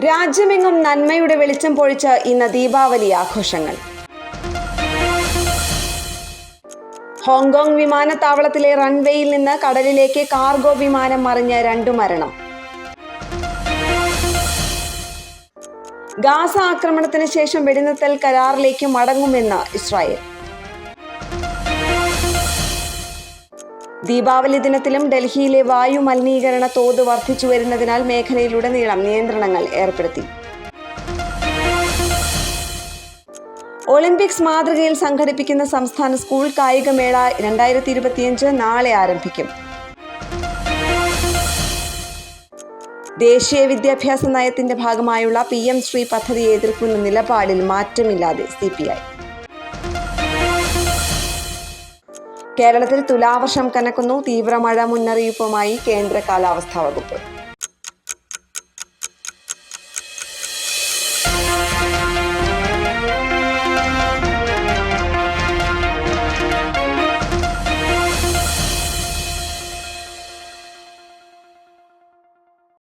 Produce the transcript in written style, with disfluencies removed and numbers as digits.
രാജ്യമെങ്ങും നന്മയുടെ വെളിച്ചം പൊഴിച്ച് ഇന്ന് ദീപാവലി ആഘോഷങ്ങൾ. ഹോങ്കോങ് വിമാനത്താവളത്തിലെ റൺവേയിൽ നിന്ന് കടലിലേക്ക് കാർഗോ വിമാനം മറിഞ്ഞ് 2 മരണം. ഗാസ ആക്രമണത്തിന് ശേഷം വെടിനിർത്തൽ കരാറിലേക്ക് മടങ്ങുമെന്ന് ഇസ്രായേൽ. ദീപാവലി ദിനത്തിലും ഡൽഹിയിലെ വായു മലിനീകരണ തോത് വർദ്ധിച്ചു വരുന്നതിനാൽ മേഖലയിലുടനീളം നിയന്ത്രണങ്ങൾ ഏർപ്പെടുത്തി. ഒളിമ്പിക്സ് മാതൃകയിൽ സംഘടിപ്പിക്കുന്ന സംസ്ഥാന സ്കൂൾ കായികമേള 2025 നാളെ ആരംഭിക്കും. ദേശീയ വിദ്യാഭ്യാസ നയത്തിന്റെ ഭാഗമായുള്ള PM ശ്രീ പദ്ധതിയെ എതിർക്കുന്ന നിലപാടിൽ മാറ്റമില്ലാതെ CPI. കേരളത്തിൽ തുലാവർഷം കനക്കുന്നു. തീവ്രമഴ മുന്നറിയിപ്പുമായി കേന്ദ്ര കാലാവസ്ഥാ വകുപ്പ്.